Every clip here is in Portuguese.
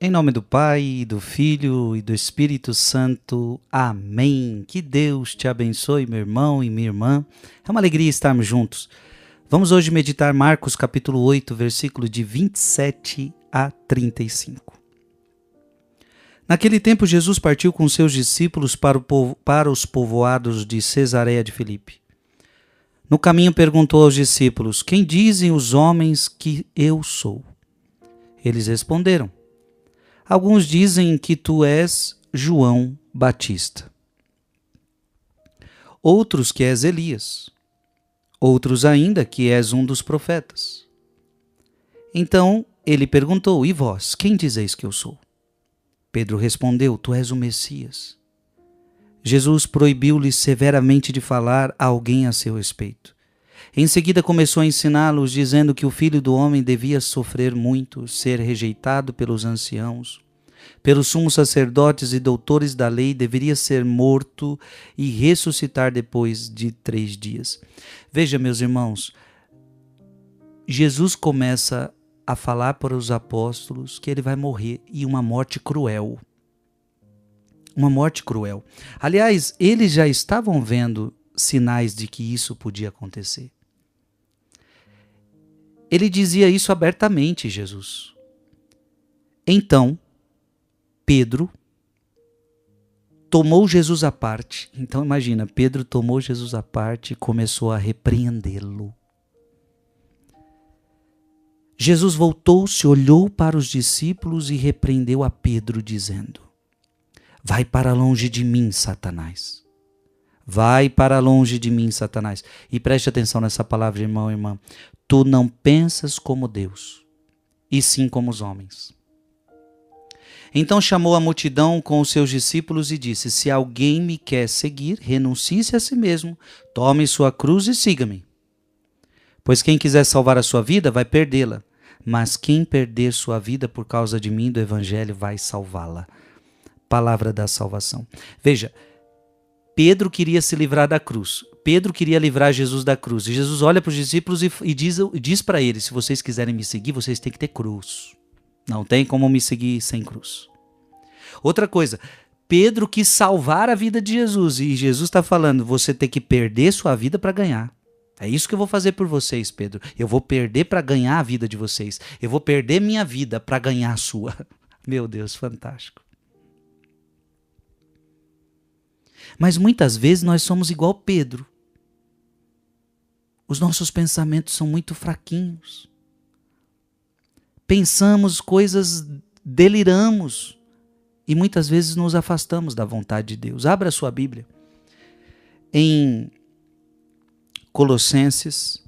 Em nome do Pai, do Filho e do Espírito Santo. Amém. Que Deus te abençoe, meu irmão e minha irmã. É uma alegria estarmos juntos. Vamos hoje meditar Marcos capítulo 8, versículo de 27 a 35. Naquele tempo, Jesus partiu com seus discípulos para os povoados de Cesareia de Filipe. No caminho perguntou aos discípulos: quem dizem os homens que eu sou? Eles responderam: alguns dizem que tu és João Batista. Outros que és Elias. Outros ainda que és um dos profetas. Então ele perguntou: e vós, quem dizeis que eu sou? Pedro respondeu: tu és o Messias. Jesus proibiu-lhe severamente de falar a alguém a seu respeito. Em seguida começou a ensiná-los, dizendo que o Filho do Homem devia sofrer muito, ser rejeitado pelos anciãos, pelos sumos sacerdotes e doutores da lei, deveria ser morto e ressuscitar depois de 3 dias. Veja, meus irmãos, Jesus começa a falar para os apóstolos que ele vai morrer, e uma morte cruel. Uma morte cruel. Aliás, eles já estavam vendo sinais de que isso podia acontecer. Ele dizia isso abertamente, Jesus. Então, Pedro tomou Jesus à parte. Então imagina, Pedro tomou Jesus à parte e começou a repreendê-lo. Jesus voltou-se, olhou para os discípulos e repreendeu a Pedro, dizendo: vai para longe de mim, Satanás. Vai para longe de mim, Satanás. E preste atenção nessa palavra, irmão e irmã. Tu não pensas como Deus, e sim como os homens. Então chamou a multidão com os seus discípulos e disse: se alguém me quer seguir, renuncie-se a si mesmo, tome sua cruz e siga-me. Pois quem quiser salvar a sua vida vai perdê-la, mas quem perder sua vida por causa de mim, do evangelho, vai salvá-la. Palavra da salvação. Veja, Pedro queria se livrar da cruz. Pedro queria livrar Jesus da cruz. E Jesus olha para os discípulos e diz para eles: se vocês quiserem me seguir, vocês têm que ter cruz. Não tem como me seguir sem cruz. Outra coisa, Pedro quis salvar a vida de Jesus. E Jesus está falando: você tem que perder sua vida para ganhar. É isso que eu vou fazer por vocês, Pedro. Eu vou perder para ganhar a vida de vocês. Eu vou perder minha vida para ganhar a sua. Meu Deus, fantástico. Mas muitas vezes nós somos igual Pedro. Os nossos pensamentos são muito fraquinhos. Pensamos coisas, deliramos e muitas vezes nos afastamos da vontade de Deus. Abra a sua Bíblia em Colossenses,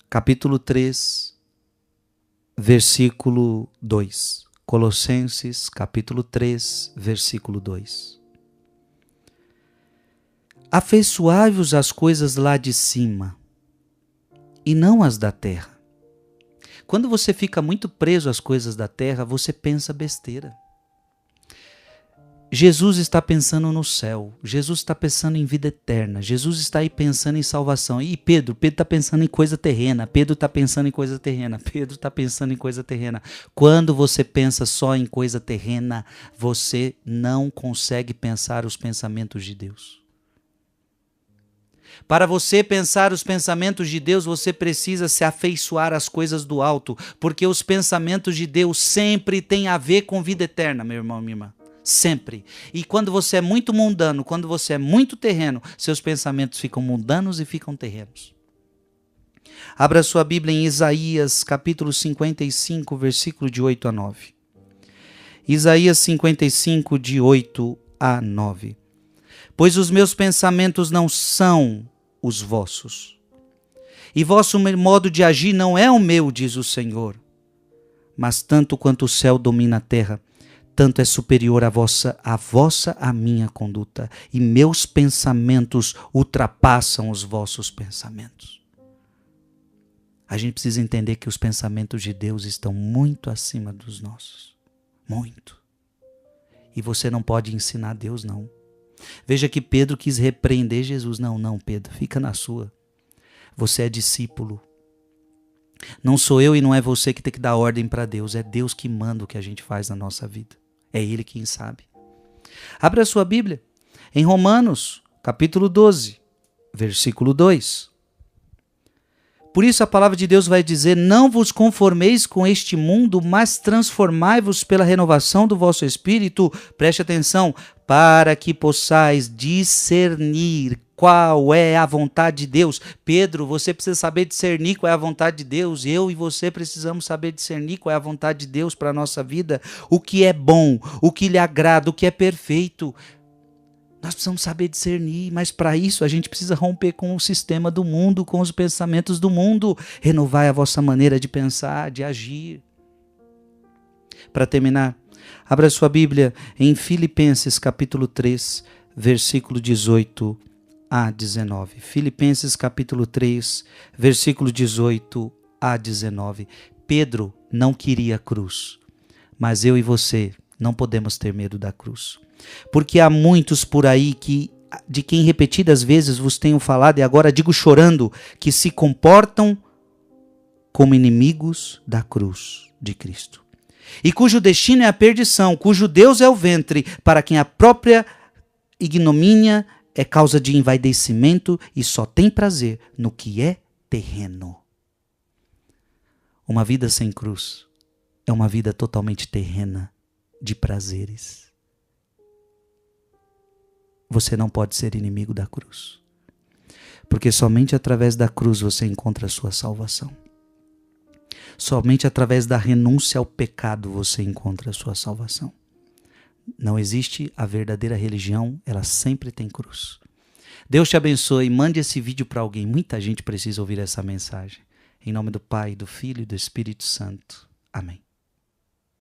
capítulo 3, versículo 2. Colossenses, capítulo 3, versículo 2. Afeiçoai-vos às coisas lá de cima, e não às da terra. Quando você fica muito preso às coisas da terra, você pensa besteira. Jesus está pensando no céu, Jesus está pensando em vida eterna, Jesus está aí pensando em salvação. E Pedro está pensando em coisa terrena, Pedro está pensando em coisa terrena, Pedro está pensando em coisa terrena. Quando você pensa só em coisa terrena, você não consegue pensar os pensamentos de Deus. Para você pensar os pensamentos de Deus, você precisa se afeiçoar às coisas do alto, porque os pensamentos de Deus sempre têm a ver com vida eterna, meu irmão e minha irmã. Sempre. E quando você é muito mundano, quando você é muito terreno, seus pensamentos ficam mundanos e ficam terrenos. Abra sua Bíblia em Isaías, capítulo 55, versículo de 8 a 9. Isaías 55, de 8 a 9. Pois os meus pensamentos não são os vossos, e vosso modo de agir não é o meu, diz o Senhor. Mas tanto quanto o céu domina a terra, tanto é superior a minha conduta, e meus pensamentos ultrapassam os vossos pensamentos. A gente precisa entender que os pensamentos de Deus estão muito acima dos nossos. Muito. E você não pode ensinar a Deus, não. Veja que Pedro quis repreender Jesus. Não, Pedro, fica na sua. Você é discípulo. Não sou eu e não é você que tem que dar ordem para Deus. É Deus que manda o que a gente faz na nossa vida. É Ele quem sabe. Abra a sua Bíblia em Romanos, capítulo 12, versículo 2. Por isso a palavra de Deus vai dizer: não vos conformeis com este mundo, mas transformai-vos pela renovação do vosso espírito. Preste atenção, para que possais discernir qual é a vontade de Deus. Pedro, você precisa saber discernir qual é a vontade de Deus. Eu e você precisamos saber discernir qual é a vontade de Deus para a nossa vida. O que é bom, o que lhe agrada, o que é perfeito. Nós precisamos saber discernir, mas para isso a gente precisa romper com o sistema do mundo, com os pensamentos do mundo. Renovar a vossa maneira de pensar, de agir. Para terminar, abra sua Bíblia em Filipenses capítulo 3, versículo 18 a 19. Filipenses capítulo 3, versículo 18 a 19. Pedro não queria a cruz, mas eu e você não podemos ter medo da cruz. Porque há muitos por aí de quem repetidas vezes vos tenho falado, e agora digo chorando, que se comportam como inimigos da cruz de Cristo. E cujo destino é a perdição, cujo Deus é o ventre, para quem a própria ignomínia é causa de envaidecimento e só tem prazer no que é terreno. Uma vida sem cruz é uma vida totalmente terrena de prazeres. Você não pode ser inimigo da cruz. Porque somente através da cruz você encontra a sua salvação. Somente através da renúncia ao pecado você encontra a sua salvação. Não existe a verdadeira religião, ela sempre tem cruz. Deus te abençoe, mande esse vídeo para alguém. Muita gente precisa ouvir essa mensagem. Em nome do Pai, do Filho e do Espírito Santo. Amém.